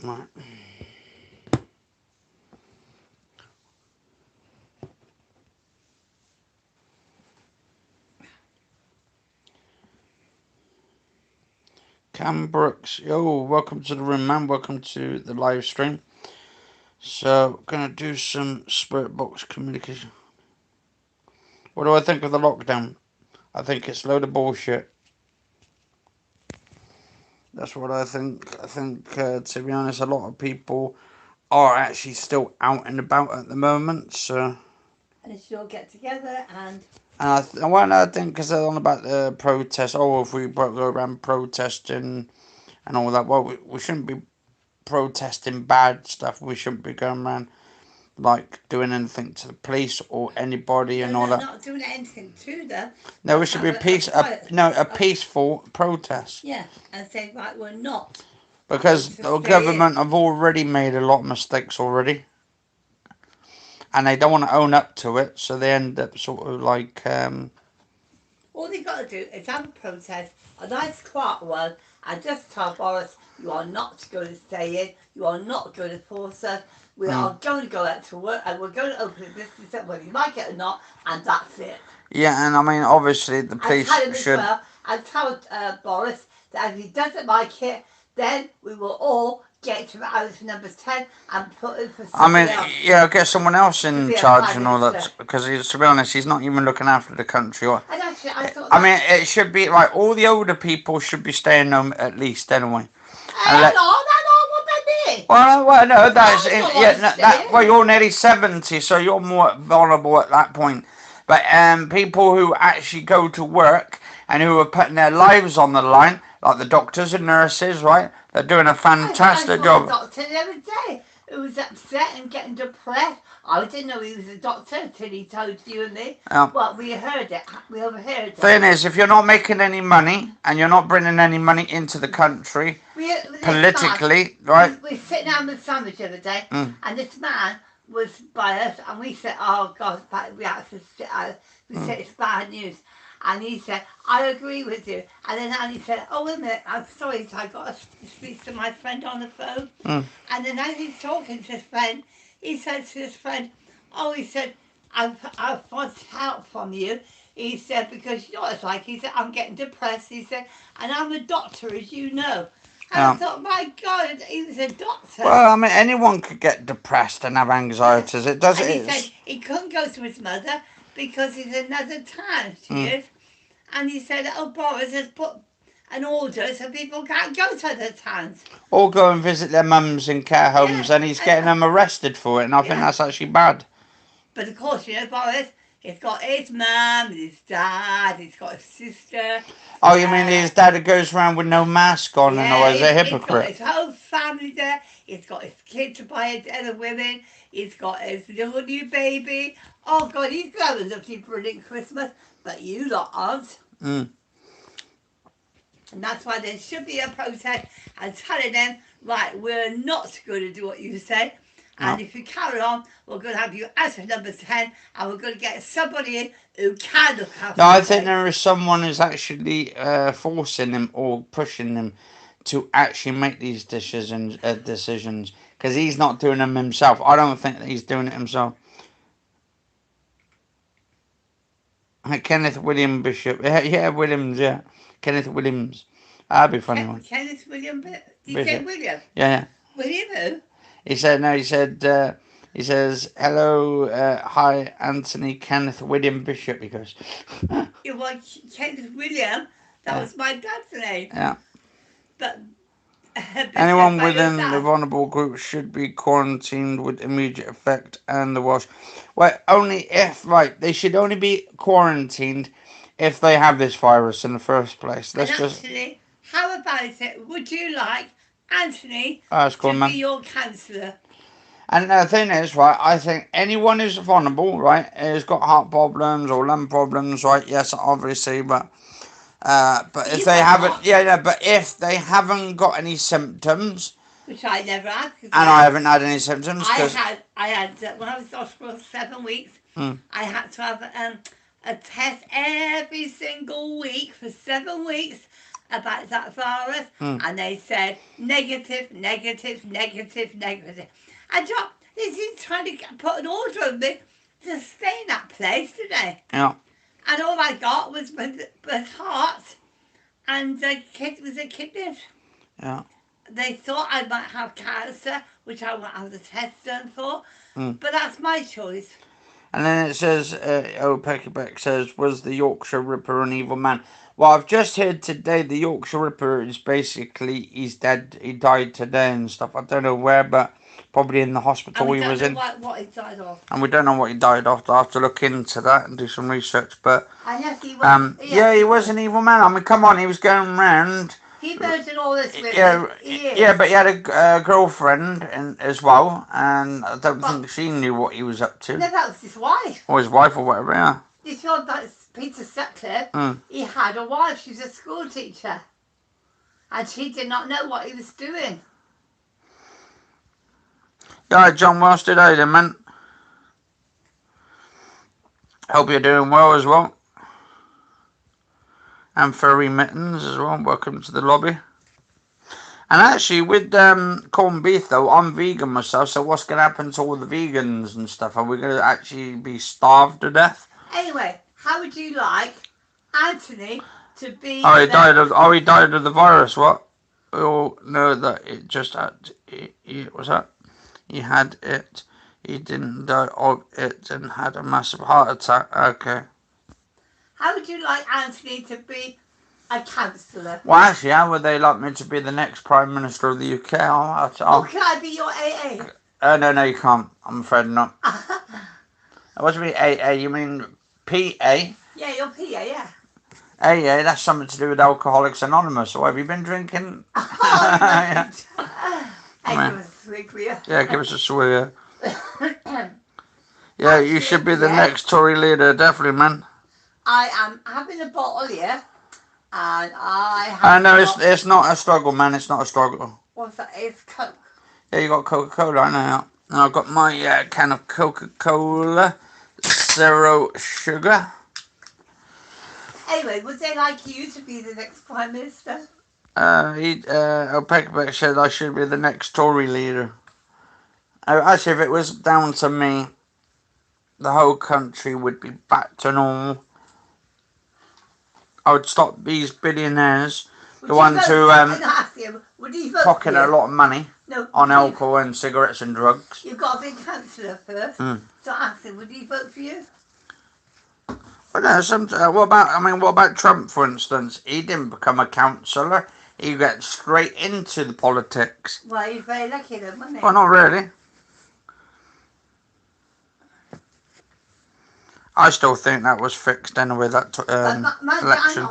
Right. Cam Brooks, yo, welcome to the room, man. Welcome to the live stream. So, gonna do some spirit box communication. What do I think of the lockdown? I think it's a load of bullshit. That's what I think. I think, to be honest, a lot of people are actually still out and about at the moment. So, and they should all get together and I think because they're on about the protest. Oh, if we go around protesting and all that, well, we shouldn't be protesting bad stuff. We shouldn't be going around like doing anything to the police or anybody and all they're that. not doing anything to them. No, it Let's should be have a peaceful protest. yeah, and say, right, we're not going Because to the stay in. government have already made a lot of mistakes already, and they don't want to own up to it, so they end up sort of like. All they've got to do is have a protest, a nice quiet one, and just tell Boris, you are not going to stay in, you are not going to force us, we are going to go out to work, and we're going to open a business, whether you like it or not, and that's it. Yeah, and I mean, obviously, the police tell him should. As well, and tell Boris that if he doesn't like it, then we will all get him out of number 10 and put him for somebody else. Yeah, get someone else in be a charge prime and all that, minister. because to be honest, he's not even looking after the country. And actually, I thought I mean, it should be like all the older people should be staying home at least anyway. Hey, what about me? Well, no, that's that. well, you're nearly 70, so you're more vulnerable at that point. But people who actually go to work and who are putting their lives on the line, like the doctors and nurses, right? They're doing a fantastic job. The doctor the other day who was upset and getting depressed. I didn't know he was a doctor until he told you and me. Well, we heard it. We overheard it. Thing is, if you're not making any money and you're not bringing any money into the country, politically, right? We were sitting down with sandwich the other day, and this man was by us, and we said, "Oh God, we had to sit out." We said it's bad news, and he said, "I agree with you." And then Annie said, "Oh wait a minute, I'm sorry, I got to speak to my friend on the phone." And then as he's talking to his friend, he said to his friend, "Oh," he said, "I want help from you." He said, "Because you know what it's like." He said, "I'm getting depressed." He said, "And I'm a doctor, as you know." And I thought, my God, he was a doctor. Well, I mean, anyone could get depressed and have anxieties. It doesn't. And he said he couldn't go to his mother because he's another town. She is. And he said, "Oh, Boris has put an order so people can't go to other towns. Or go and visit their mums in care homes, and he's getting them arrested for it, and I think that's actually bad. But of course, you know, Boris, he's got his mum, his dad, he's got his sister. Oh, you mean his dad who goes around with no mask on and all, is a hypocrite? He's got his whole family there. He's got his kid to buy other women. He's got his little new baby. Oh, God, he's going to have a lovely, brilliant Christmas. But you lot aren't. And that's why there should be a protest and telling them, right, we're not going to do what you say. And if you carry on, we're going to have you as a number 10, and we're going to get somebody in who can look after No, I think there is someone who's actually forcing him or pushing him to actually make these decisions, because he's not doing them himself. I don't think that he's doing it himself. Kenneth William Bishop. Yeah, Williams, yeah. Kenneth Williams. That'd be a funny one. Kenneth William Did you say William? Yeah. William who? He said, he says, hello, hi, Anthony Kenneth William Bishop. He goes, it was Kenneth William. That was my dad's name. Yeah. But anyone within the vulnerable group should be quarantined with immediate effect, and the Welsh. Well, only if, right, they should only be quarantined if they have this virus in the first place. Actually, how about it? Would you like Anthony to be your counsellor? And the thing is, right, I think anyone who's vulnerable, right, has got heart problems or lung problems, right, yes, obviously, but if they haven't, but if they haven't got any symptoms, which I never had, and I haven't had any symptoms, I had when I was in hospital 7 weeks, I had to have a test every single week for 7 weeks. about that virus, and they said negative, negative, negative, negative. And they seem trying to put an order on me to stay in that place, didn't they? Yeah. And all I got was heart and the kid was a kidney. Yeah. They thought I might have cancer, which I won't have the test done for, but that's my choice. And then it says, Peckerbeck says, was the Yorkshire Ripper an evil man? Well, I've just heard today the Yorkshire Ripper is basically, he's dead. He died today and stuff. I don't know where, but probably in the hospital he was in. What he died of. And we don't know what he died of. I'll have to look into that and do some research. But I guess he was. he was an evil man. I mean, come on, he was going round. He murdered all this women. Yeah, but he had a girlfriend as well, and I don't think she knew what he was up to. No, that was his wife. Or his wife or whatever, yeah. This one, that's Peter Sutcliffe, he had a wife. She was a school teacher. And she did not know what he was doing. Yeah, John Wells today then, man. Hope you're doing well as well. And Furry Mittens as well. Welcome to the lobby. And actually, with corned beef, though, I'm vegan myself, so what's going to happen to all the vegans and stuff? Are we going to actually be starved to death? Anyway, how would you like Anthony to be... He died of the virus, what? We all know that it just had... what's that? He had it. He didn't die of it and had a massive heart attack. Okay. How would you like Anthony to be a councillor? Well, actually, how would they like me to be the next Prime Minister of the UK? Can I be your AA? No, you can't. I'm afraid not. What do you mean AA? You mean PA? Yeah, your PA, yeah. AA, that's something to do with Alcoholics Anonymous. Or have you been drinking? Yeah. Give us a swig for you. Yeah, give us a swig. Yeah, you should be the next Tory leader, definitely, man. I am having a bottle here, and I have... No, it's not a struggle, man. It's not a struggle. What's that? It's Coke. Yeah, you got Coca-Cola, I know. And I've got my can of Coca-Cola, 0 sugar. Anyway, would they like you to be the next Prime Minister? Peckerbeck said I should be the next Tory leader. Actually, if it was down to me, the whole country would be back to normal. I would stop these billionaires, the ones who pocketing a lot of money on alcohol and cigarettes and drugs. You've got to be councillor first. So ask him, would he vote for you? Well, no, what about Trump, for instance? He didn't become a councillor. He got straight into the politics. Well, he's very lucky then, wasn't he? Well, not really. I still think that was fixed anyway, that election.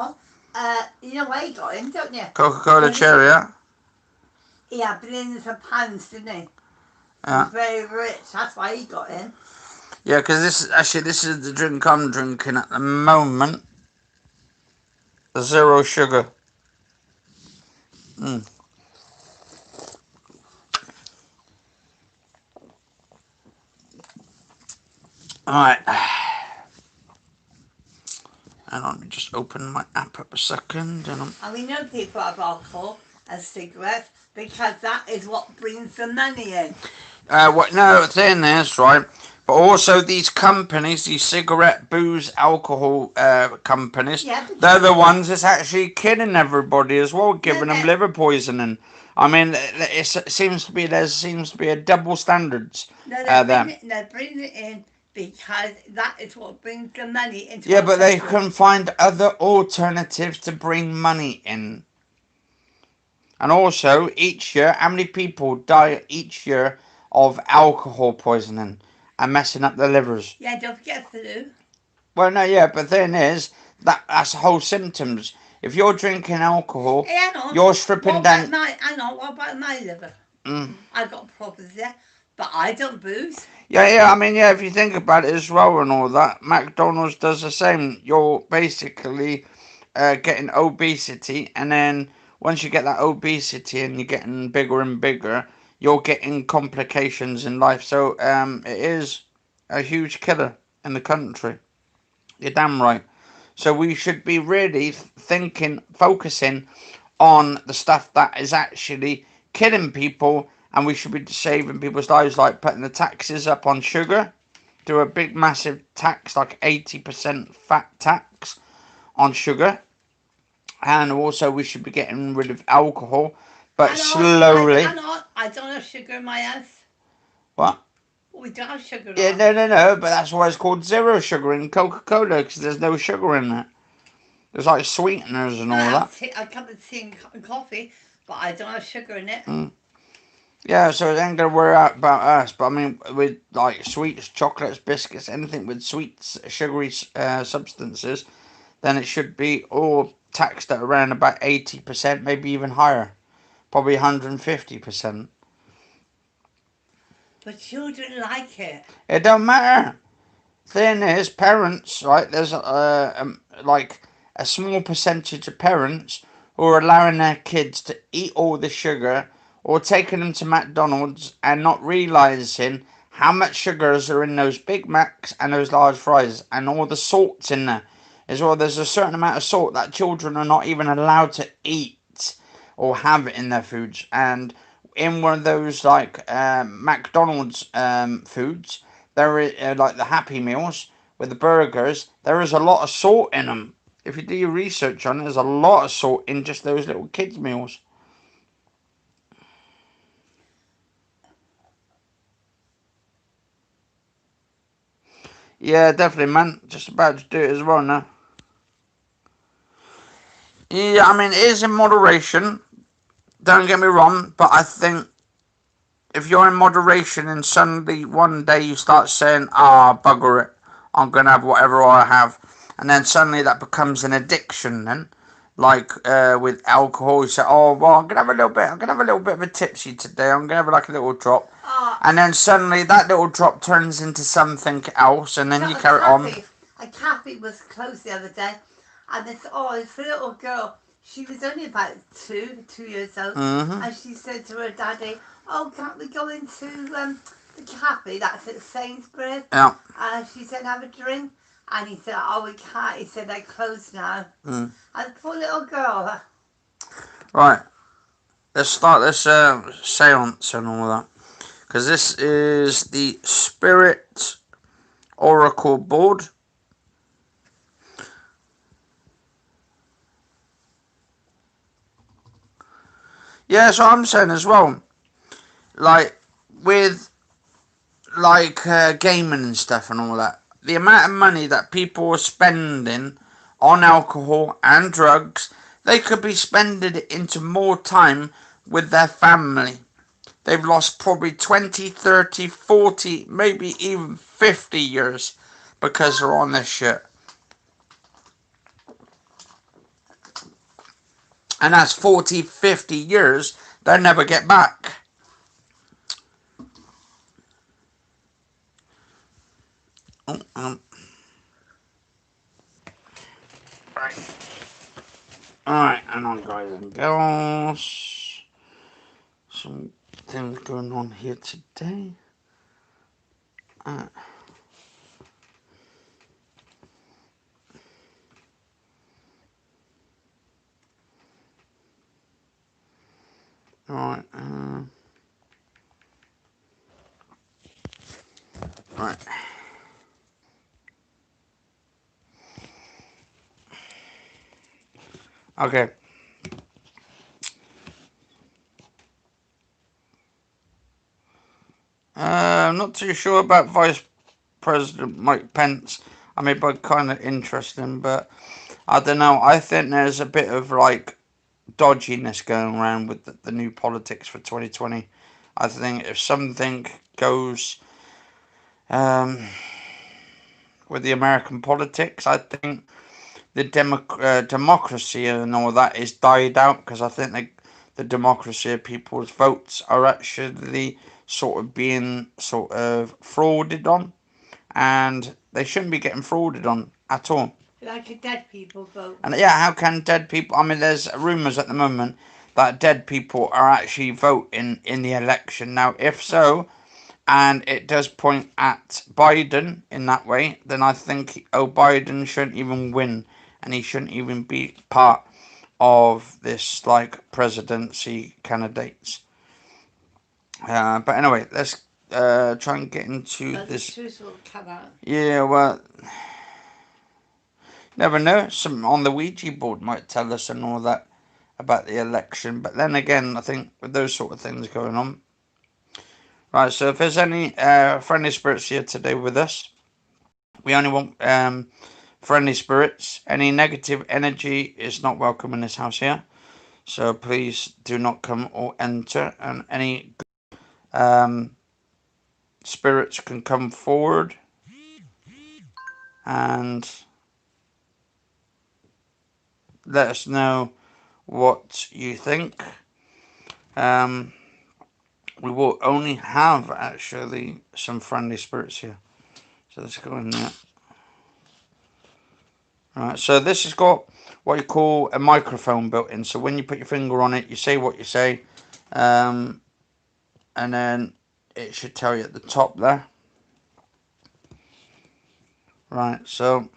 You know where he got in, don't you? Coca-Cola Cherry, yeah? He had billions of pounds, didn't he? Yeah. He's very rich, that's why he got in. Yeah, because this is the drink I'm drinking at the moment. 0 sugar. Alright. Hang on, let me just open my app up a second. And we know people have alcohol and cigarettes because that is what brings the money in. The thing is, right, but also these companies, these cigarette, booze, alcohol companies, they're the ones that's actually killing everybody as well, giving them liver poisoning. I mean, there seems to be a double standards there. They're bringing it in because that is what brings the money into. Yeah, but they can find other alternatives to bring money in. And also, each year, how many people die each year of alcohol poisoning and messing up their livers? Yeah, don't forget flu. Well, no, yeah, but the thing is, that's the whole symptoms. If you're drinking alcohol, you're stripping down... What about my liver? I've got problems there, but I don't booze. Yeah, I mean, if you think about it as well and all that, McDonald's does the same. You're basically getting obesity, and then once you get that obesity and you're getting bigger and bigger, you're getting complications in life. So it is a huge killer in the country. You're damn right. So we should be really focusing on the stuff that is actually killing people, and we should be saving people's lives, like putting the taxes up on sugar, do a big massive tax, like 80% fat tax on sugar, and also we should be getting rid of alcohol, but slowly. I don't have sugar in my house. What? We don't have sugar. Yeah, no, but that's why it's called zero sugar in Coca-Cola, because there's no sugar in it. There's like sweeteners and all that. I come to tea and coffee, but I don't have sugar in it. Yeah, so it ain't gonna worry out about us. But I mean, with like sweets, chocolates, biscuits, anything with sweets, sugary substances, then it should be all taxed at around about 80%, maybe even higher, probably 150%. But children like it. It don't matter. Thing is, parents, right? There's like a small percentage of parents who are allowing their kids to eat all the sugar, or taking them to McDonald's and not realising how much sugars are in those Big Macs and those large fries, and all the salts in there as well. There's a certain amount of salt that children are not even allowed to eat or have in their foods. And in one of those like McDonald's foods, there is like the Happy Meals with the burgers, there is a lot of salt in them. If you do your research on it, there's a lot of salt in just those little kids' meals. Yeah, definitely, man. Just about to do it as well now. Yeah, I mean, it is in moderation. Don't get me wrong, but I think if you're in moderation and suddenly one day you start saying, bugger it, I'm going to have whatever I have, and then suddenly that becomes an addiction then, like with alcohol, you say, oh, well, I'm going to have a little bit of a tipsy today, I'm going to have like a little drop, and then suddenly that little drop turns into something else, and then you carry on. A cafe was closed the other day, and this little girl, she was only about 2 years old, and she said to her daddy, oh, can't we go into the cafe that's at Sainsbury's? Yeah. She said, have a drink. And he said, oh, we can't. He said, they're closed now. And poor little girl. Right. Let's start this seance and all that. Because this is the Spirit Oracle board. Yeah, so I'm saying as well, like with like gaming and stuff and all that, the amount of money that people are spending on alcohol and drugs, they could be spending it into more time with their family. They've lost probably 20, 30, 40, maybe even 50 years because they're on this shit. And that's 40, 50 years they'll never get back. Alright, hang on guys and girls. Some things going on here today. Alright, Alright. Okay. I'm not too sure about Vice President Mike Pence. I mean, but kind of interesting, but I don't know. I think there's a bit of like dodginess going around with the new politics for 2020. I think if something goes with the American politics, I think the democracy and all that is died out, because I think the democracy of people's votes are actually sort of being sort of frauded on, and they shouldn't be getting frauded on at all. Like a dead people vote. And yeah, how can dead people... I mean, there's rumours at the moment that dead people are actually voting in the election. Now, if so, and it does point at Biden in that way, then I think Biden shouldn't even win and he shouldn't even be part of this like presidency candidates. But anyway, let's try and get into this. The truth will come out. Yeah, well, never know. Some on the Ouija board might tell us and all that about the election. But then again, I think with those sort of things going on. Right, so if there's any friendly spirits here today with us, we only want friendly spirits. Any negative energy is not welcome in this house here. So please do not come or enter. And any spirits can come forward and let us know what you think. We will only have actually some friendly spirits here. So let's go in there. Right, so this has got what you call a microphone built in. So when you put your finger on it, you say what you say. And then it should tell you at the top there. Right, so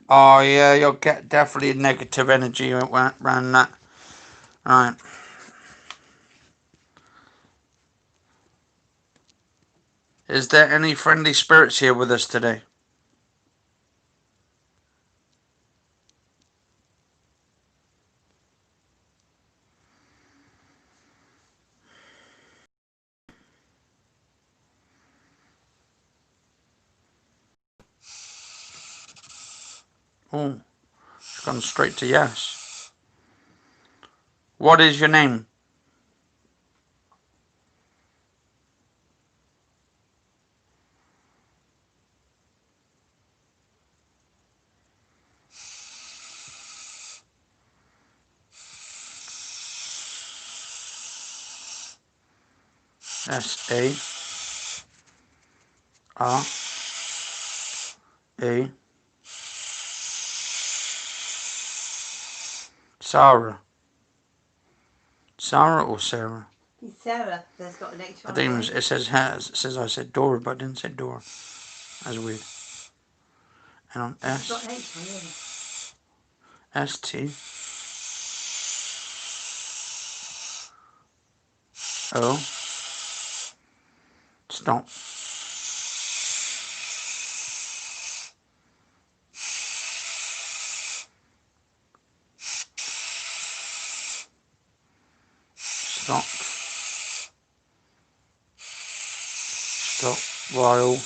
oh yeah, you'll get definitely negative energy around that. Right. Is there any friendly spirits here with us today? Oh, it's gone straight to yes. What is your name? S-A-R-A. Sarah. Sarah or Sarah? It's Sarah. That's got an H on it. It says has. It says I said Dora, but I didn't say Dora. That's weird. And on S. Got an H on it. S-T. O. Stop. Stop. Stop. While.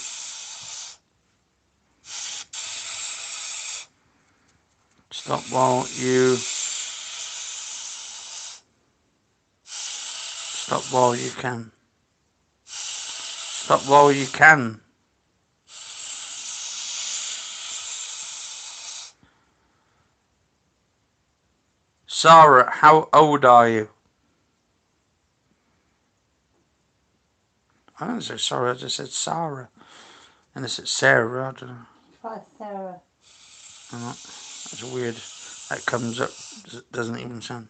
Stop while you. Stop while you can. Stop while you can. Sarah, how old are you? I didn't say sorry, I just said Sarah. And this is Sarah, I don't know. Try Sarah. Oh, that's weird. That comes up, doesn't even sound.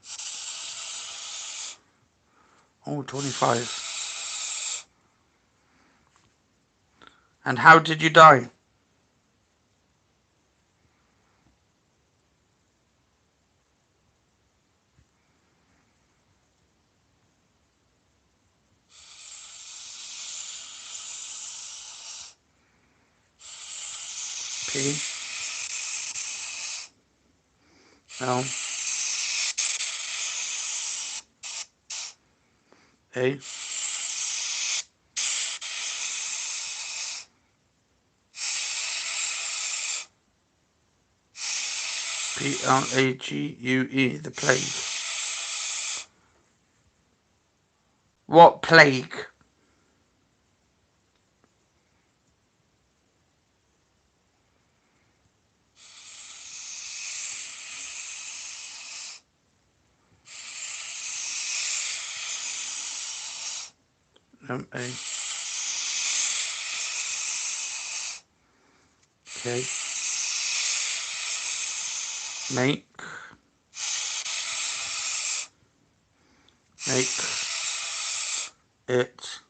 Oh, 25. And how did you die? P. L. A. Plague. The plague. What plague? A. Okay. Make it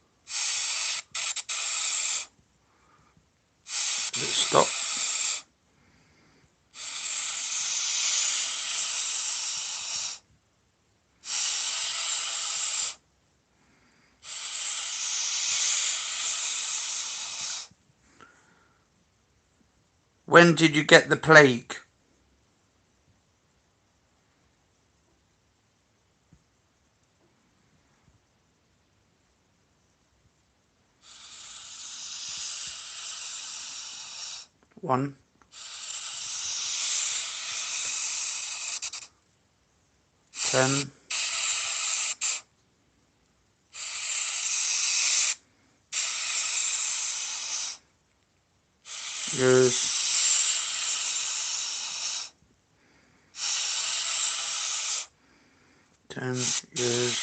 When did you get the plague? One. 10. 10 years. 10 years.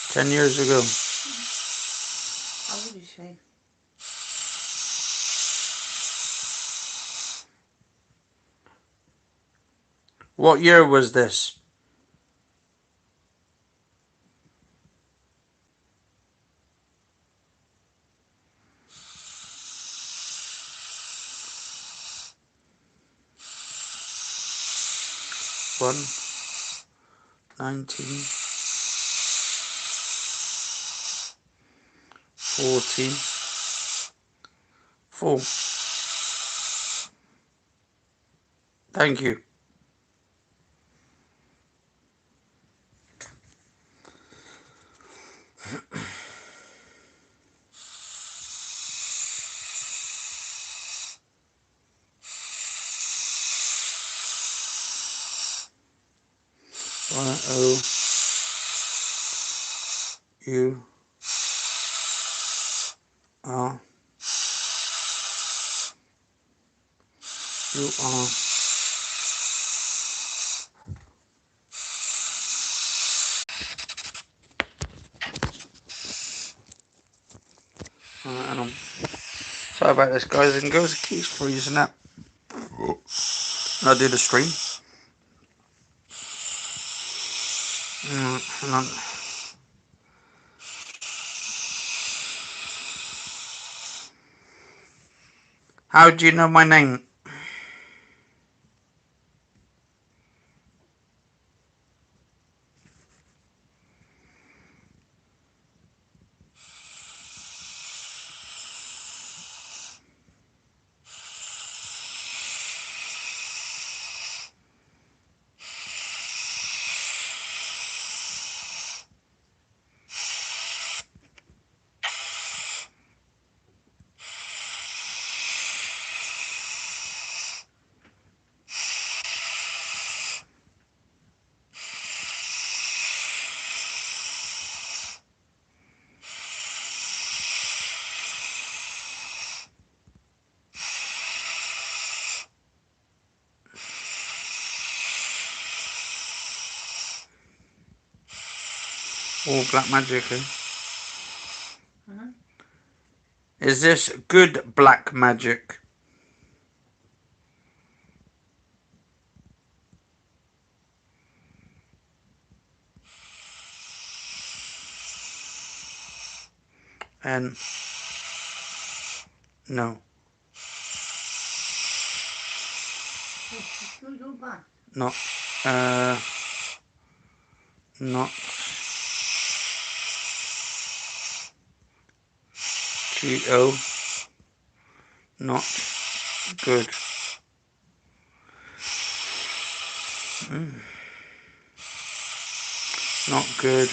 10 years ago. How would you say? What year was this? One. 19. 14. 4. Thank you. Y-O-U. R. U. R. Hang on. Sorry about this, guys and girls. It keeps freezing up. I'll do the stream. Hang on. How do you know my name? All black magic, eh? Is this good black magic? And no. Not not G-O. Not good. Not good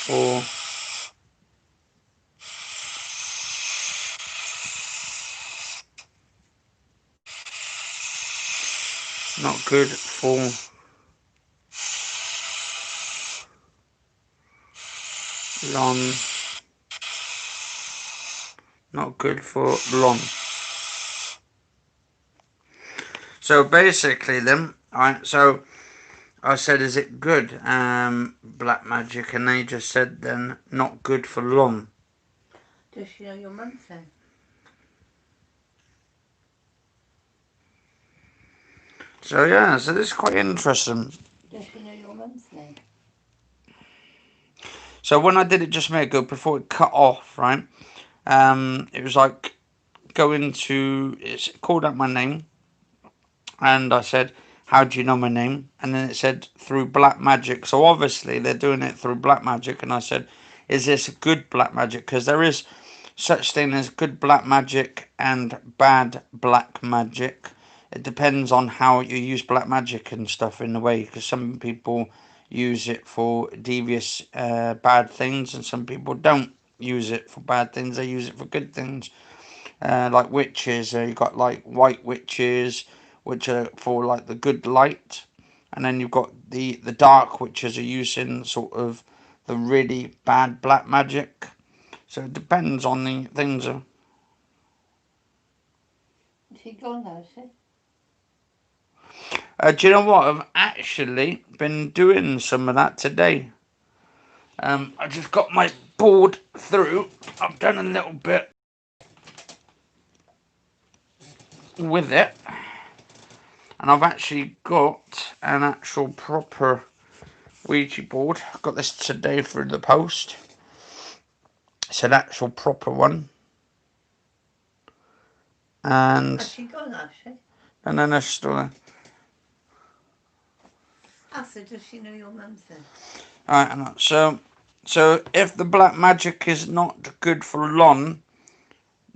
for not good for Lon. Not good for Lon. So basically then, so I said, is it good, black magic? And they just said then, not good for Lon. Does she know your month then? So yeah, so this is quite interesting. Does she know your month's name? So when I did it just a minute ago, before it cut off, right, it was like going to, it's called out my name, And I said, how do you know my name? And then it said, through black magic. So obviously they're doing it through black magic. And I said, is this good black magic? Because there is such thing as good black magic and bad black magic. It depends on how you use black magic and stuff in a way. Because some people use it for devious bad things, and some people don't use it for bad things. They use it for good things. Like witches, you got like white witches, which are for like the good light, and then you've got the dark witches are using sort of the really bad black magic. So it depends on the things. Is he gone now, is he? Do you know what? I've actually been doing some of that today. I just got my board through. I've done a little bit with it. And I've actually got an actual proper Ouija board. I got this today through the post. It's an actual proper one. And Has she gone, actually? then there's still there. So does she know your mum's then? Alright, so if the black magic is not good for Lon,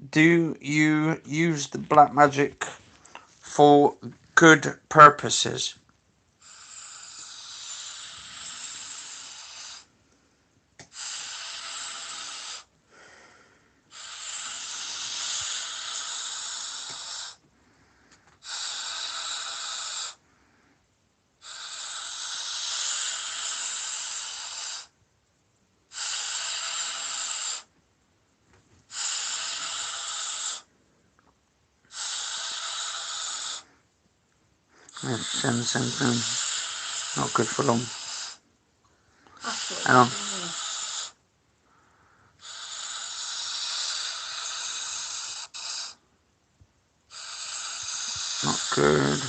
do you use the black magic for good purposes? Yeah, same thing. Not good for Lon. Hang on. Not good.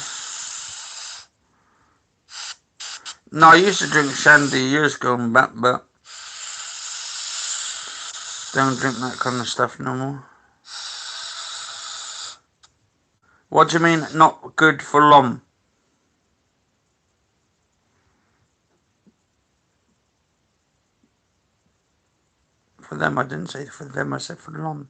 No, I used to drink shandy years ago back, but don't drink that kind of stuff no more. What do you mean, not good for Lon? For them, I didn't say for them, I said for Lon.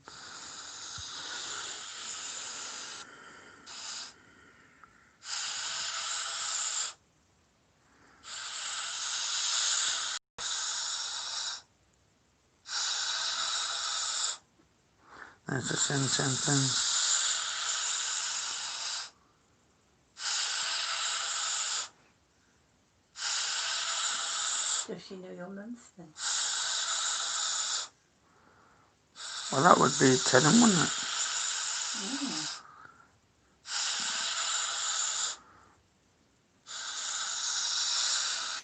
It's the same thing. Does she know your mum's then? Well, that would be telling, wouldn't it?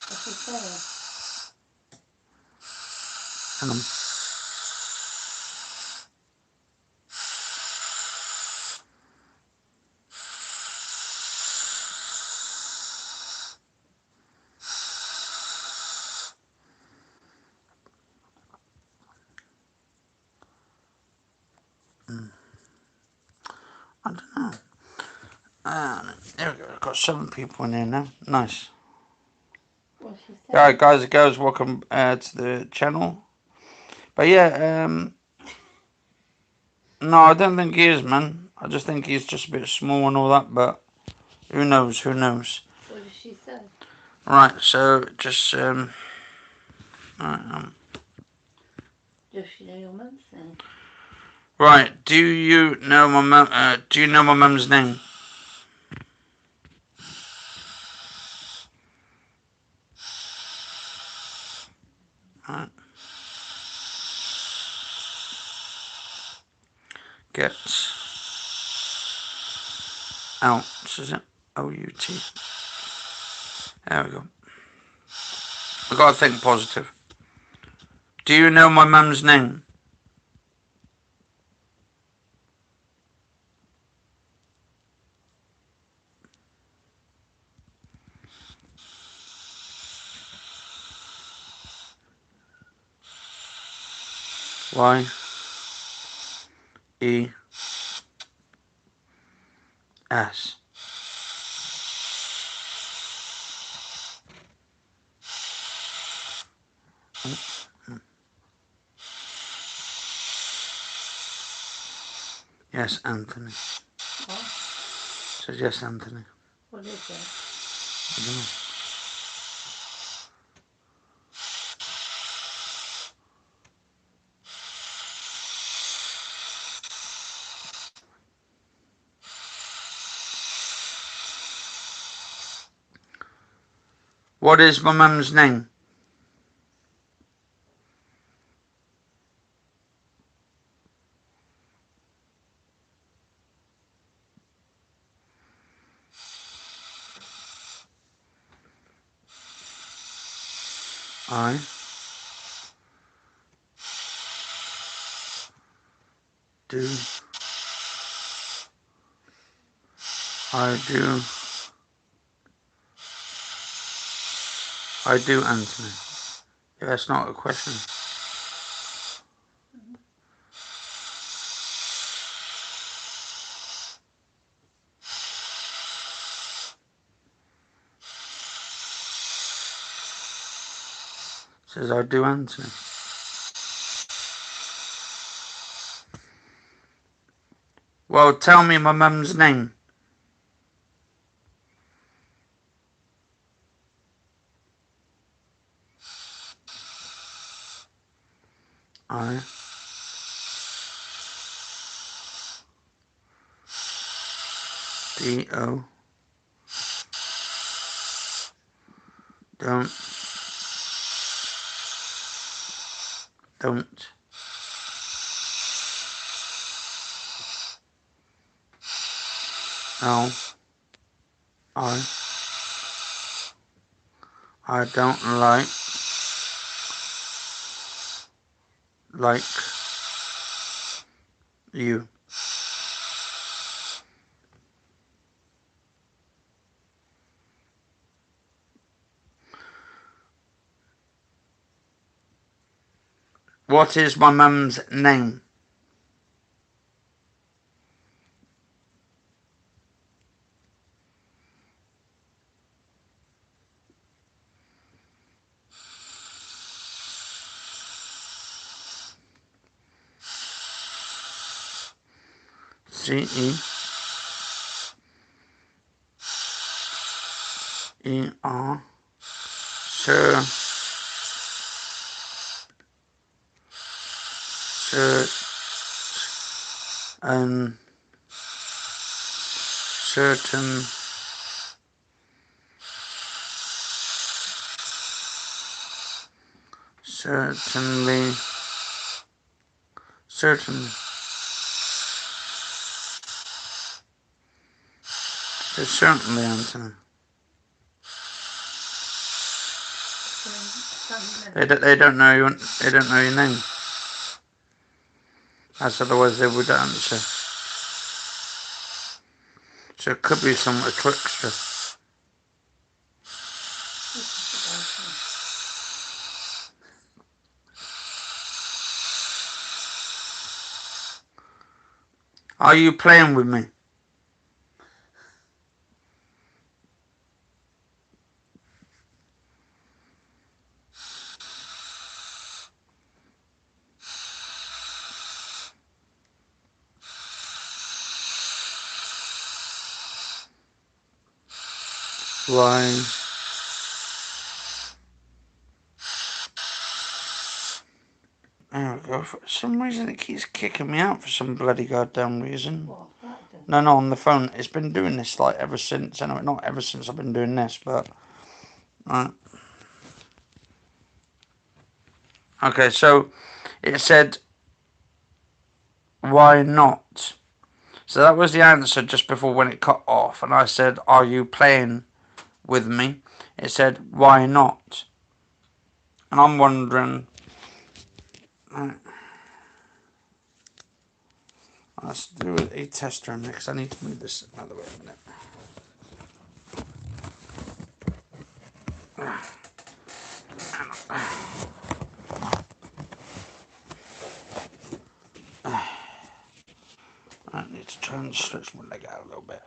What's he saying? Hang on. I don't know. There we go. I've got 7 people in here now. Nice. What's she saying? Alright, guys and girls, welcome to the channel. But yeah, no, I don't think he is, man. I just think he's just a bit small and all that, but who knows, who knows. What does she say? Right, so just, Does she know your mum's then? right, do you know my mum's name? Right. Get out, is it? O-U-T. There we go. I've got to think positive. Do you know my mum's name? Y-E-S. Yes, Anthony. What? Says yes, Anthony. What is it? I don't know. What is my mum's name? I do. I do. I do, Anthony. Yeah, that's not a question. Says I do, Anthony. Well, tell me my mum's name. I D-O. Don't. No. I don't like you. What is my mum's name? C-E-E-R. Sir. Certain. Certainly. Certainly, Anthony. They don't know your name. As otherwise they would answer. So it could be somewhat trickster. Are you playing with me? Why? There we go. For some reason it keeps kicking me out for some bloody goddamn reason. What? No, on the phone. It's been doing this like ever since. Anyway, not ever since I've been doing this, but... Right. Okay, so it said, why not? So that was the answer just before when it cut off. And I said, are you playing with me? It said, why not? And I'm wondering... Let's do a tester next. I need to move this out of the way a minute. I need to try and stretch my leg out a little bit.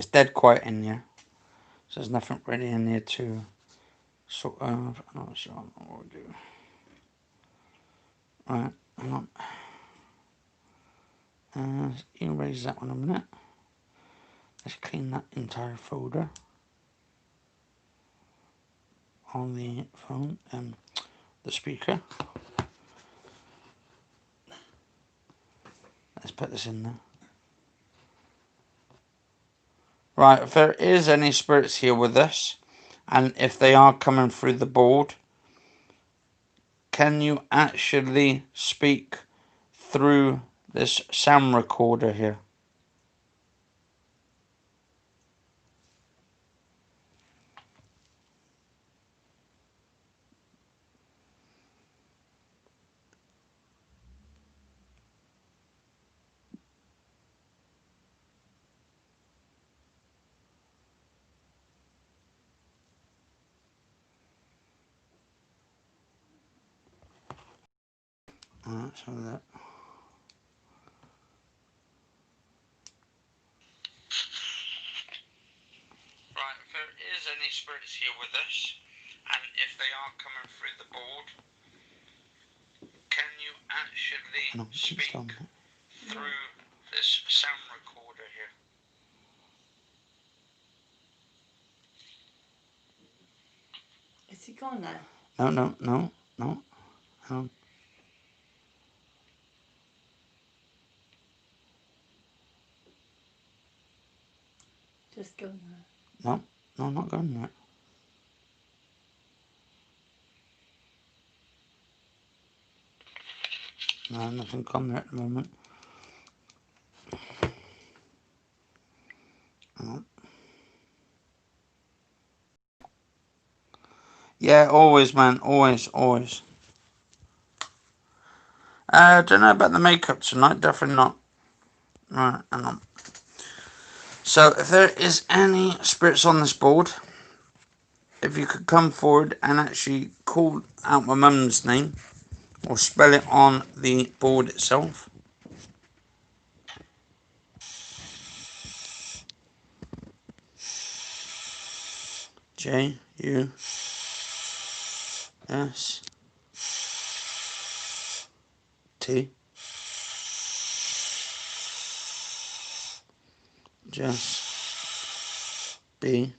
it's dead quiet in here. So there's nothing really in here to sort of, I'm not sure what we'll do. Right, hang on. Erase that one a minute. Let's clean that entire folder on the phone and the speaker. Let's put this in there. Right, if there is any spirits here with us, and if they are coming through the board, can you actually speak through this sound recorder here? Alright, so that. Right, if there is any spirits here with us, and if they are coming through the board, can you actually speak through this sound recorder here? Is he gone now? No. Just go now. No, not going yet. No, nothing on there at the moment. No. Yeah, always, man. Always. I don't know about the makeup tonight. Definitely not. Right, hang on. So, if there is any spirits on this board, if you could come forward and actually call out my mum's name, or spell it on the board itself. J-U-S-T. Just be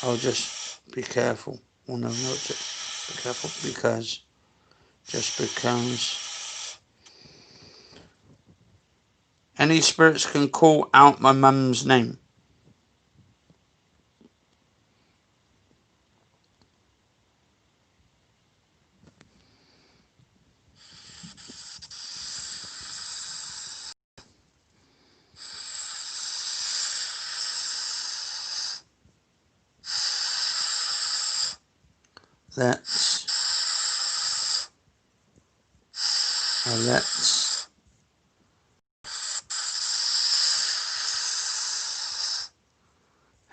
oh, just be careful. Well, no, just be careful because any spirits can call out my mum's name. Let's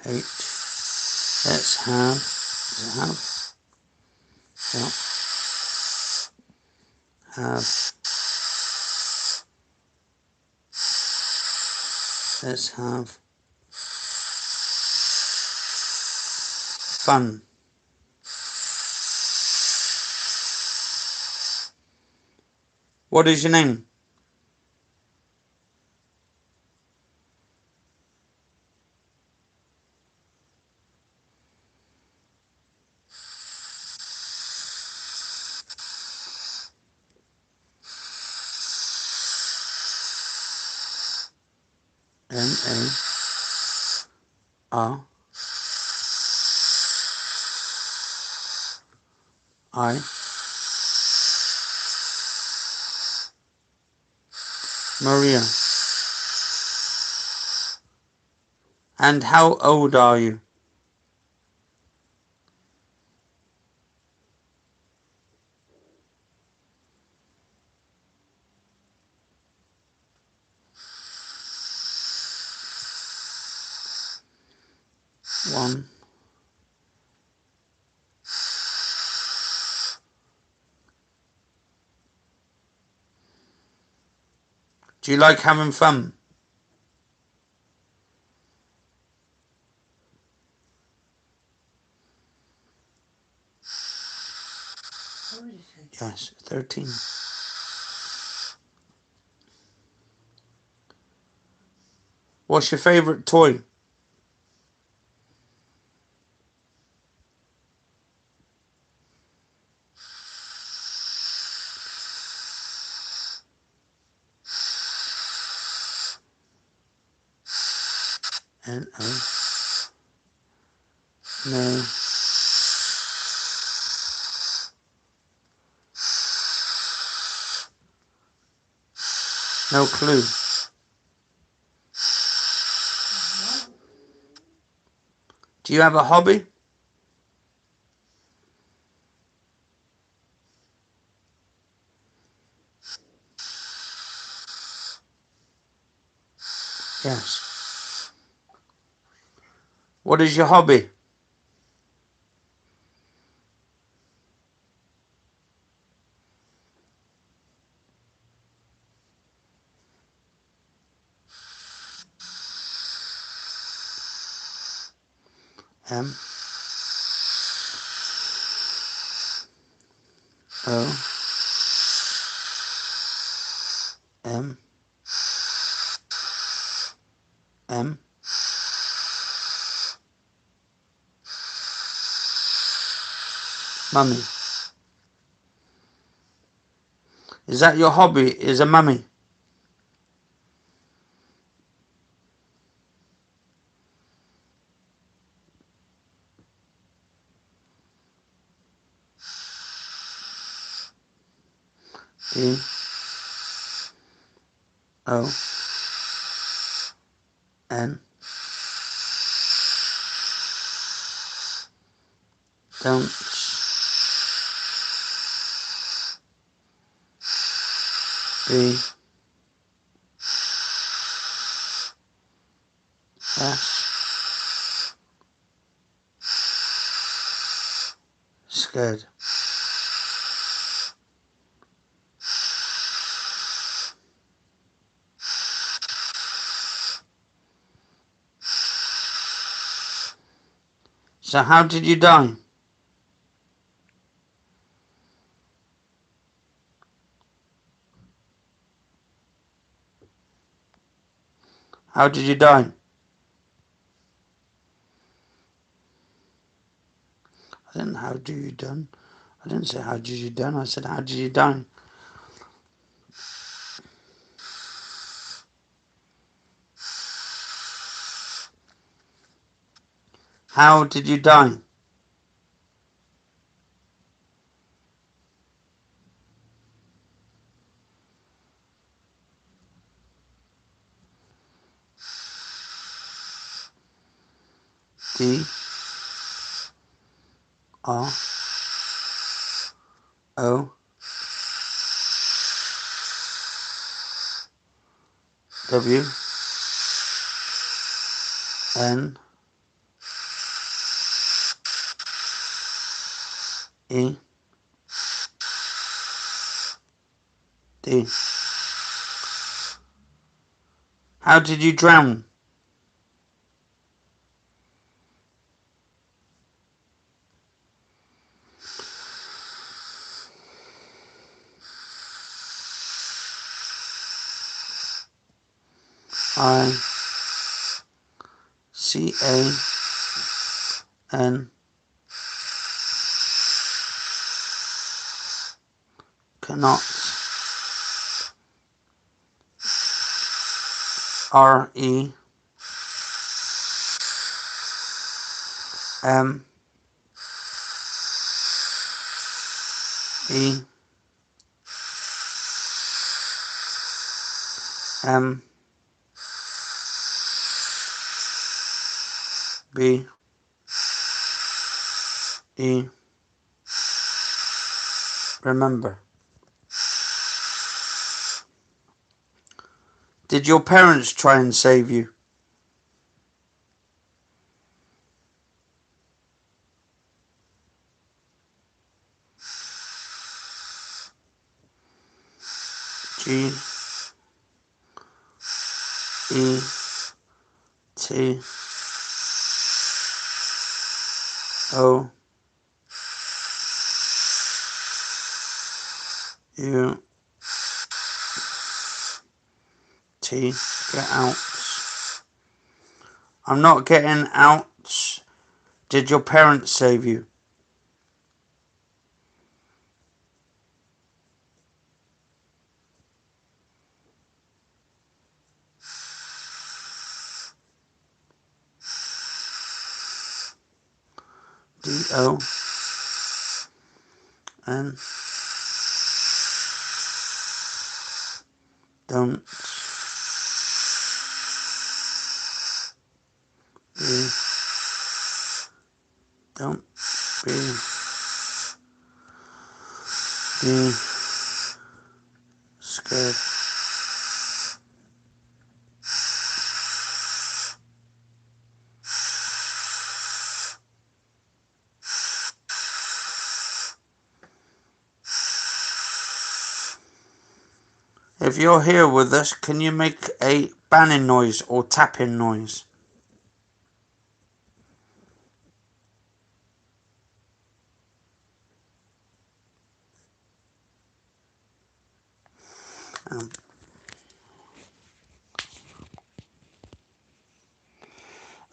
hate. Let's have. Yeah. Have. Let's have fun. What is your name? M-A-R-I. Maria. And how old are you? One. Do you like having fun? Yes, 13. What's your favourite toy? N-O. No. No clue. Do you have a hobby? Yes. What is your hobby? M O M M Mummy. Is that your hobby? Is a mummy? E O N. Don't. Be. S. Scared. So how did you die? How did you die? I didn't. How do you done? I didn't say how did you done. I said how did you die? How did you die? D R O W N E D. How did you drown? I C A N cannot. R E M E M B E. Remember. Did your parents try and save you? G E T O U T. Get out. I'm not getting out. Did your parents save you? D-O-N. Don't be. Don't be. Be scared. If you're here with us, can you make a banning noise or tapping noise?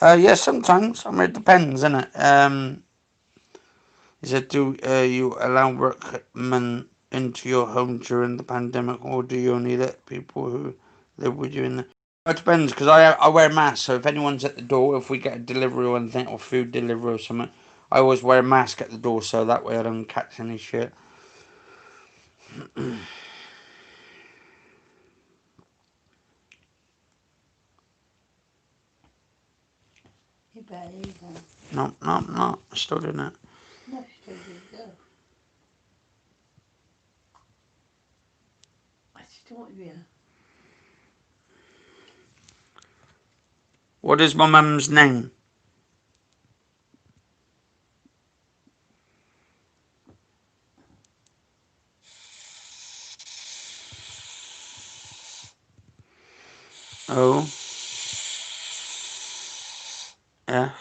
Yeah, sometimes. I mean, it depends, innit? He said, do you allow workmen into your home during the pandemic, or do you only let people who live with you in the... It depends, because I wear a mask, so if anyone's at the door, if we get a delivery or anything, or food delivery or something, I always wear a mask at the door, so that way I don't catch any shit. You better leave them. No, I still doing it. No, still you go. I still you. What is my mum's name? O F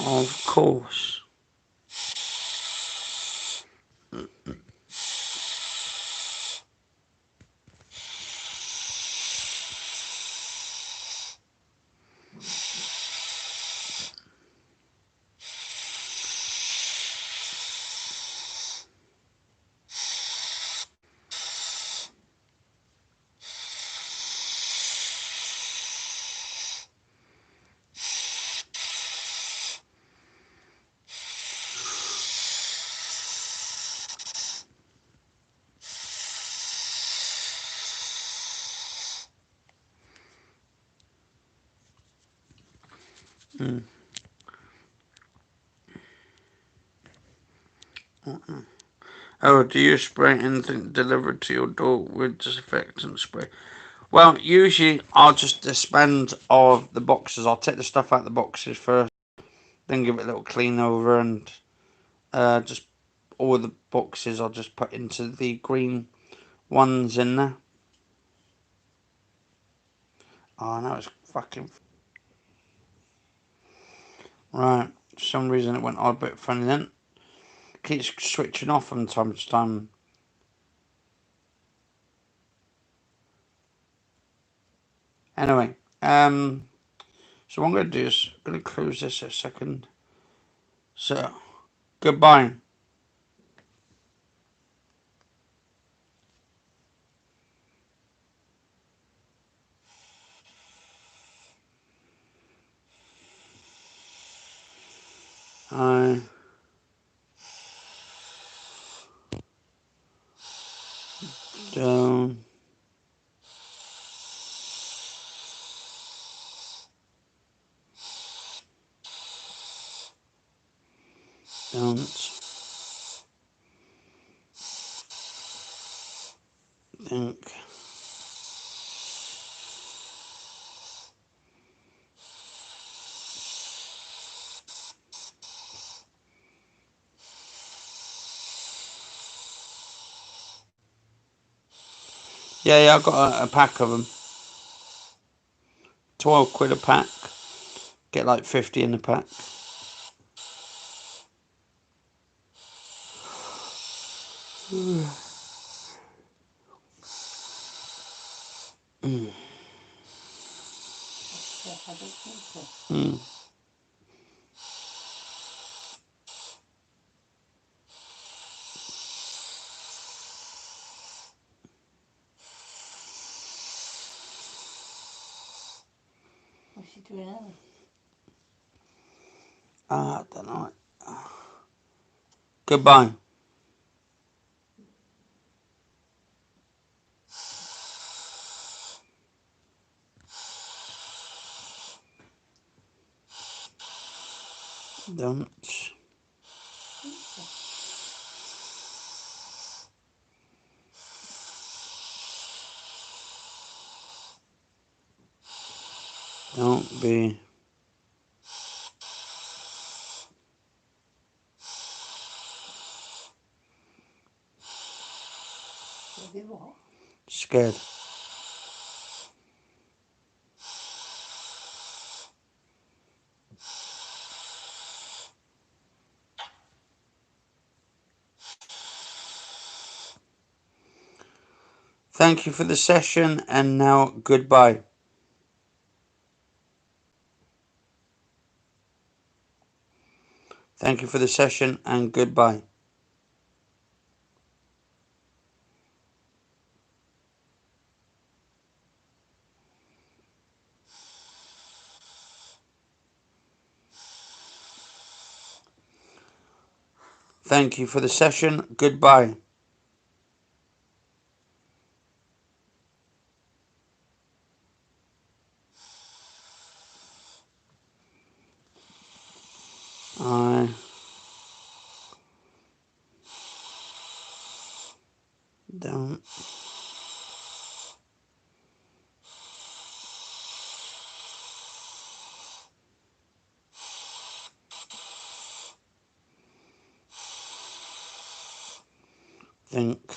of course. Oh, do you spray anything delivered to your door with disinfectant spray? Well, usually I'll just dispense of the boxes. I'll take the stuff out of the boxes first, then give it a little clean over, and just all the boxes I'll just put into the green ones in there. Oh, no, it's fucking... Right, for some reason it went odd, a bit funny then. Keeps switching off from time to time. Anyway, so what I'm going to do is I'm going to close this a second. So, goodbye. I don't think Yeah, I got a pack of them. 12 quid a pack. Get like 50 in the pack. Mm. Mm. What's she doing now? I don't know. Goodbye. Don't. Don't be. What? Scared. Thank you for the session, and now goodbye. Thank you for the session, and goodbye. Thank you for the session. Goodbye. I don't think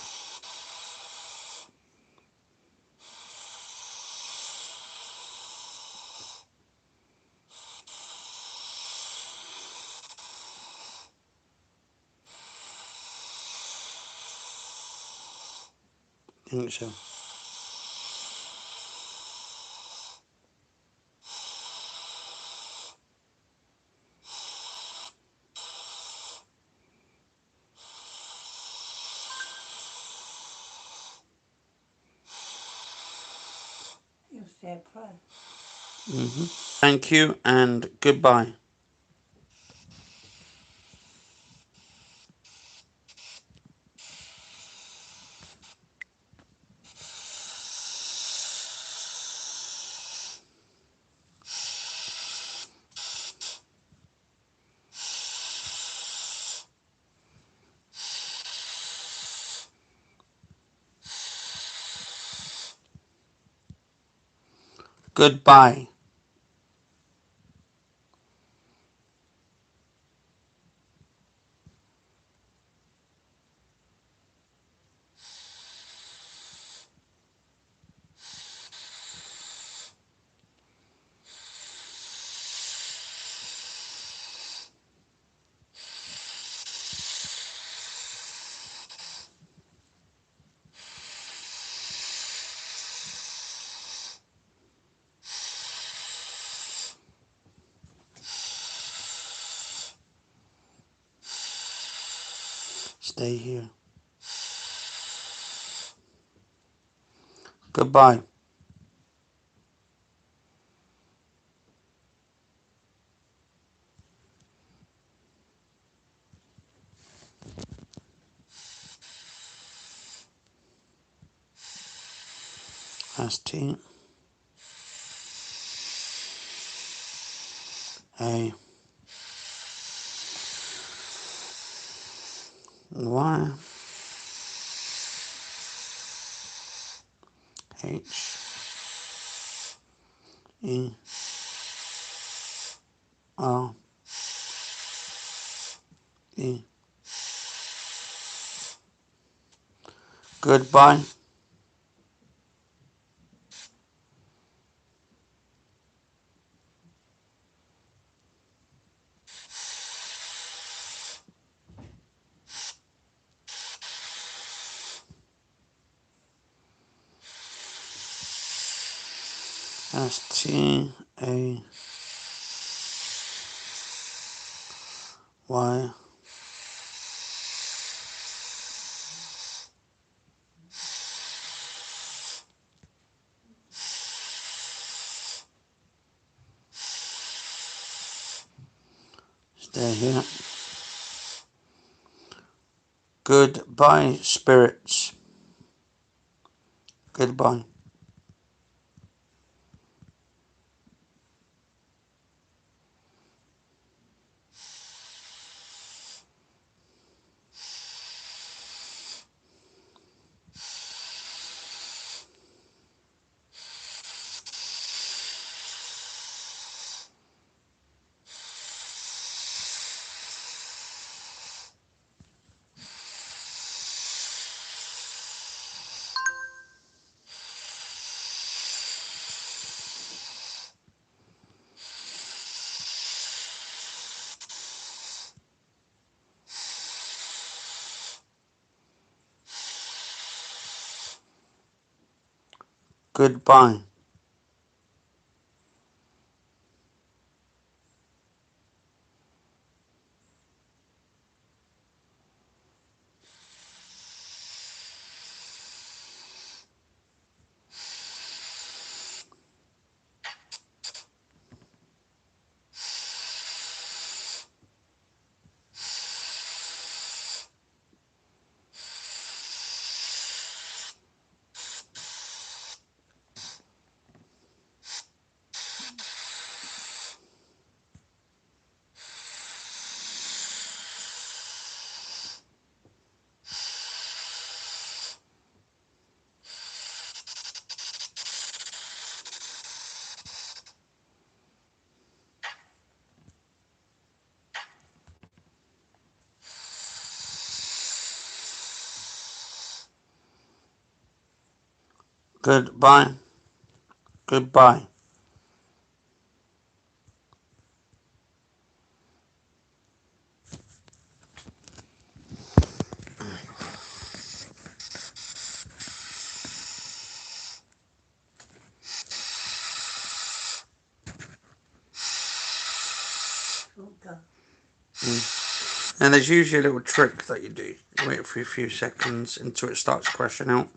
so. You'll say a prayer. Thank you, and goodbye. Goodbye. Stay here. Goodbye. That's T. A. Y. H. E. R. E. Goodbye. STAY. Stay here. Goodbye, spirits. Goodbye. Goodbye. Goodbye. Goodbye. And there's usually a little trick that you do. You wait for a few seconds until it starts crashing out.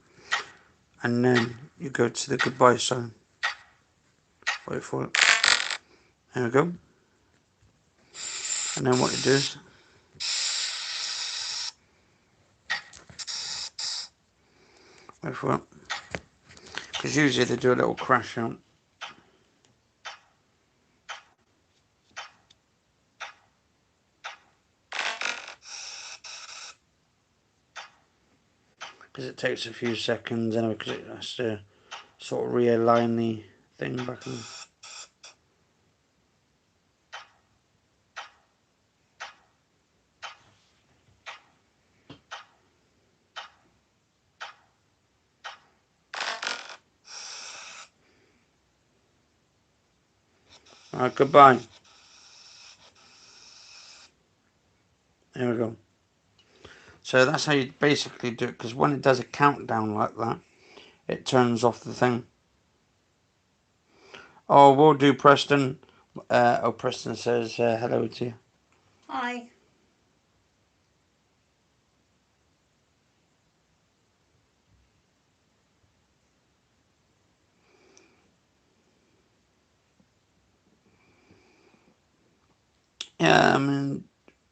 And then you go to the goodbye sign. Wait for it. There we go. And then what you do is wait for it. Because usually they do a little crash out. Because it takes a few seconds anyway, because it has to sort of realign the thing back on. Alright, goodbye. There we go. So that's how you basically do it, because when it does a countdown like that, it turns off the thing. Oh, will do, Preston. Preston says hello to you. Hi. Yeah, I mean,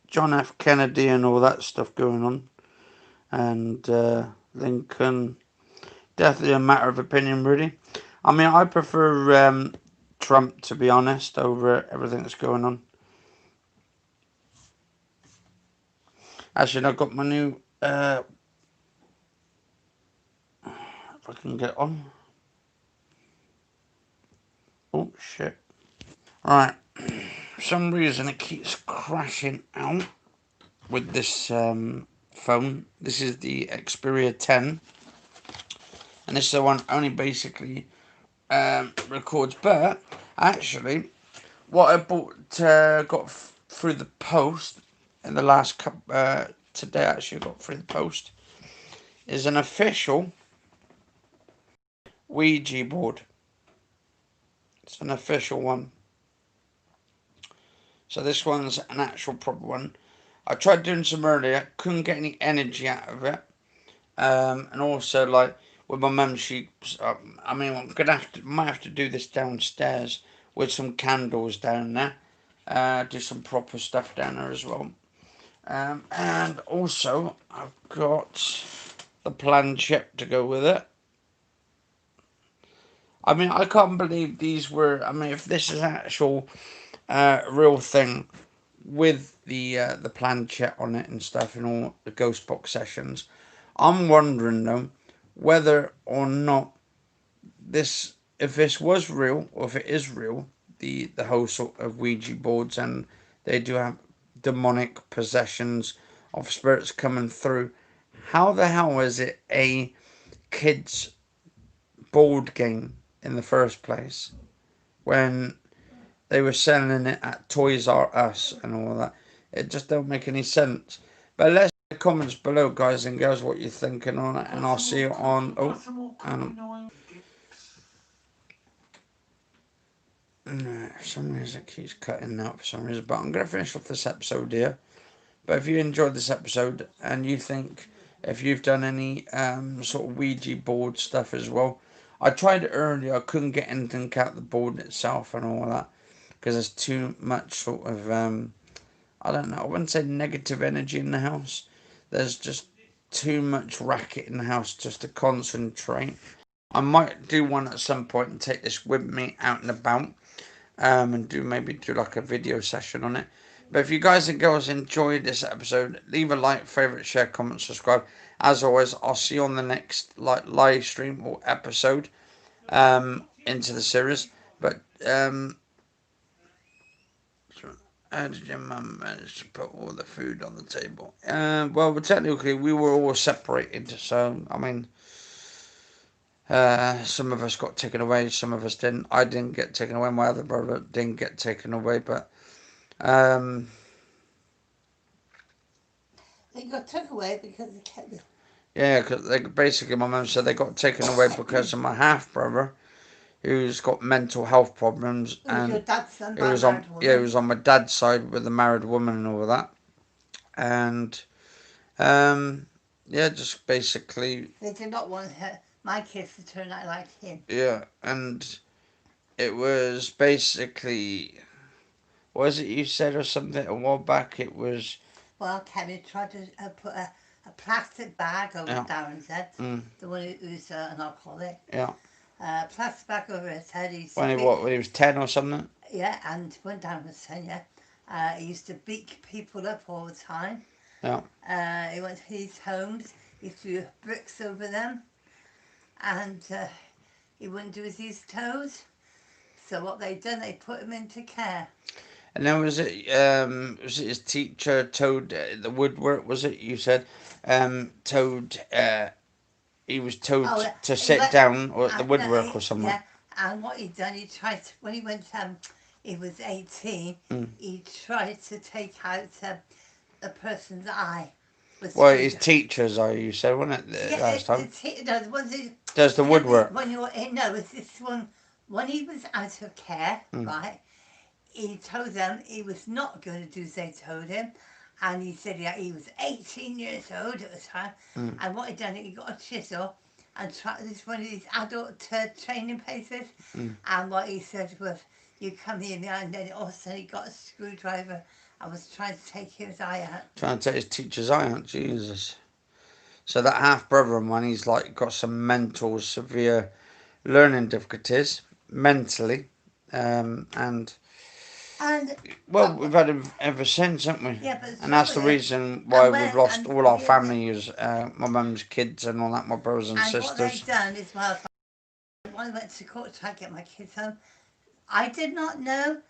John F. Kennedy and all that stuff going on. And Lincoln, definitely a matter of opinion, really. I mean, I prefer Trump, to be honest, over everything that's going on. Actually, I've got my new, if I can get on. Oh, shit. Right. For some reason, it keeps crashing out with this phone. This is the Xperia 10. And this is the one only basically records. But, actually, what I bought, got through the post in the last couple, today actually got through the post, is an official Ouija board. It's an official one. So this one's an actual proper one. I tried doing some earlier, couldn't get any energy out of it. And also, like with my mum, I mean, I'm gonna might have to do this downstairs with some candles down there. Do some proper stuff down there as well. And also, I've got the planchette to go with it. I mean, I can't believe these were. I mean, if this is actual real thing with the planchette on it and stuff and all the ghost box sessions, I'm wondering though whether or not if this was real or if it is real, the whole sort of Ouija boards, and they do have demonic possessions of spirits coming through. How the hell is it a kids board game in the first place when they were selling it at Toys R Us and all that? It just don't make any sense. But let's in the comments below, guys and girls, what you're thinking on it, and I'll see you on. No, for some reason it keeps cutting out for some reason. But I'm going to finish off this episode here. But if you enjoyed this episode and you think if you've done any sort of Ouija board stuff as well, I tried it earlier. I couldn't get anything out the board itself and all that because there's too much sort of I don't know. I wouldn't say negative energy in the house. There's just too much racket in the house just to concentrate. I might do one at some point and take this with me out and about. And maybe do like a video session on it. But if you guys and girls enjoyed this episode, leave a like, favourite, share, comment, subscribe. As always, I'll see you on the next live stream or episode into the series. But how did your mum manage to put all the food on the table? Well, technically we were all separated, so I mean. Some of us got taken away, some of us didn't. I didn't get taken away, my other brother didn't get taken away, but they got took away because they kept it. Yeah, because basically my mum said they got taken away because of my half brother, who's got mental health problems, and your dad's son it was on it was on my dad's side with a married woman and all that, and yeah, just basically they did not want my kids to turn out like him. Yeah, and it was basically, what was it you said or something a while back? It was, well, Kevin tried to put a plastic bag over Darren's head, the one who's an alcoholic. Yeah. Plastic bag over his head. When he was 10 or something? Yeah, and when Darren was 10, yeah, he used to beat people up all the time. Yeah. He went to his homes, he threw bricks over them, and he wouldn't do his toes. So what they done, they put him into care. And then was it his teacher told the woodwork, was it, you said, told, he was told to sit down or at the woodwork or something? Yeah, and what he done, he tried to, when he went, he was 18, he tried to take out a person's eye. Well, his teacher's eye, you said, wasn't it, last time? Does the woodwork? When you're in, no, it's this one, when he was out of care, right, he told them he was not going to do as they told him, and he said he was 18 years old at the time, and what he done, he got a chisel and tried this one of these adult training places, and what he said was, you come here, and then all of a sudden he got a screwdriver and was trying to take his eye out. Trying to take his teacher's eye out, Jesus. So that half brother of mine, he's like got some mental severe learning difficulties mentally, and well, we've had him ever since, haven't we? Yeah, and that's the reason why we've lost all our families, my mum's kids and all that, my brothers and sisters. And what they've done is, well, when I went to court to try to get my kids home, I did not know,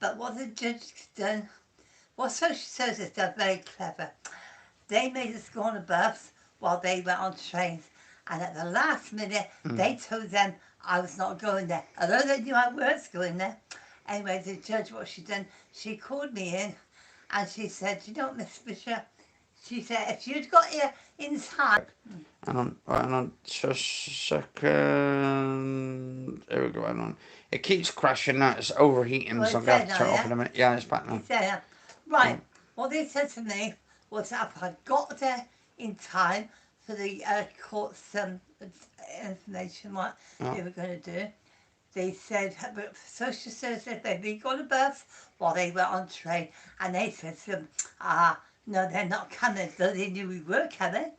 but what the judge done, what social services done, very clever. They made us go on a bus while they went on trains, and at the last minute, they told them I was not going there, although they knew I was going there. Anyway, the judge, what she done, she called me in, and she said, you know, Miss Fisher, She said if you'd got here in time. Hang on, just a second. There we go, hang on. It keeps crashing now, it's overheating, Well, so I'm it's going to have there to turn now, it off yeah? in a minute. Yeah, it's back now. It's there. Right, what they said to me was that if I got there in time for the court's information, what they were going to do, they said, but social services said they'd got a bus while they were on train, and they said to them, no, they're not coming, though they knew we were coming.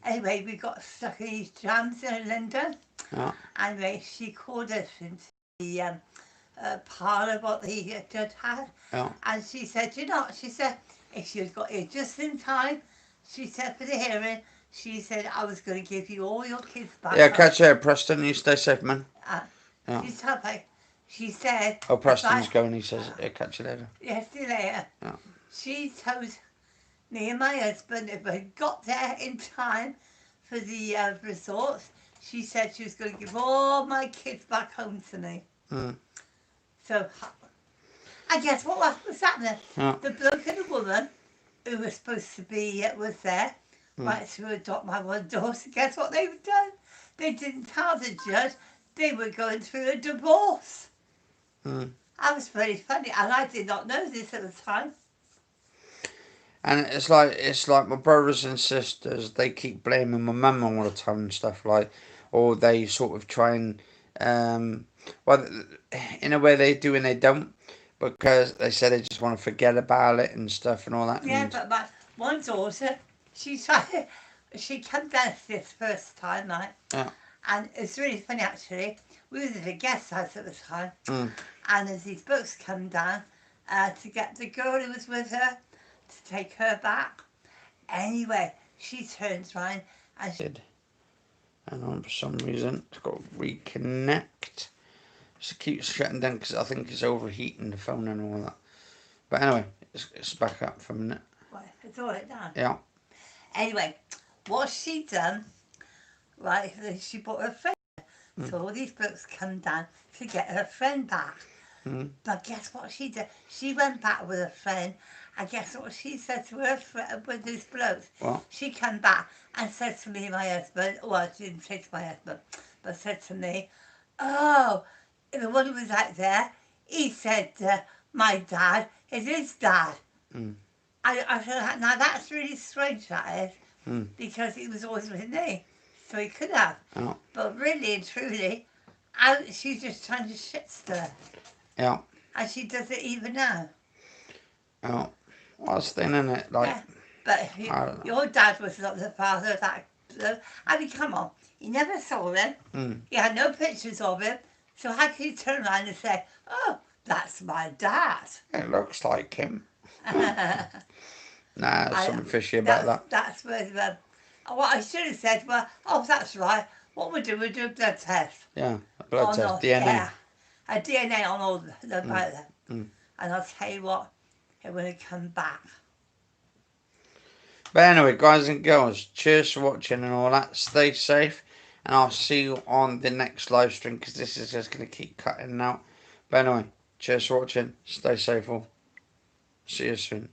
Anyway, we got stuck in these jams in London. Anyway, she called us into the parlour what the judge had, and she said, you know, she said, if she'd got here just in time, she said, for the hearing, she said, I was going to give you all your kids back. Yeah, catch you, Preston. You stay safe, man. She said... Oh, Preston's going, he says, catch you later. Yeah, see you later. She told me and my husband if I got there in time for the resort, she said she was going to give all my kids back home to me. So, I guess what was happening? The bloke and the woman who was supposed to be was there, right, to adopt my one daughter. Guess what they've done? They didn't tell the judge they were going through a divorce. That was very funny, and I did not know this at the time. And it's like my brothers and sisters, they keep blaming my mum all the time and stuff, like, or they sort of try and, well, in a way they do and they don't, because they say they just want to forget about it and stuff and all that. Yeah, but my one daughter, she came down this first time, right? And it's really funny actually. We was at a guest house at the time, and as these books come down to get the girl who was with her to take her back. Anyway, she turns round and she... And on for some reason, it's got to reconnect. It keeps shutting down because I think it's overheating the phone and all that. But anyway, it's back up for a minute. Right, it's all right now. Yeah. Anyway, what she done, right, she brought her friend. So all these books come down to get her friend back. But guess what she did? She went back with her friend, and guess what she said to her friend with these blokes? What? She came back and said to me, my husband, well, she didn't say to my husband, but said to me, oh, the one who was out there, he said, my dad is his dad. I said, now that's really strange, that is, because he was always with me, so he could have. But really and truly, she's just trying to shit stir. Yeah. And she does it even now. Oh, well, it's thin, isn't it? Like, yeah. But your dad was not the father of that. I mean, come on. He never saw him. He had no pictures of him. So how can you turn around and say, oh, that's my dad? It looks like him. Nah, there's something fishy about that. That's where what I should have said, well, oh, that's right. What we do a blood test. Yeah, a blood test, DNA. Yeah, a DNA on all the about them. And I'll tell you what, it will come back. But anyway, guys and girls, cheers for watching and all that. Stay safe, and I'll see you on the next live stream, because this is just going to keep cutting out. But anyway, cheers for watching. Stay safe all. See you soon.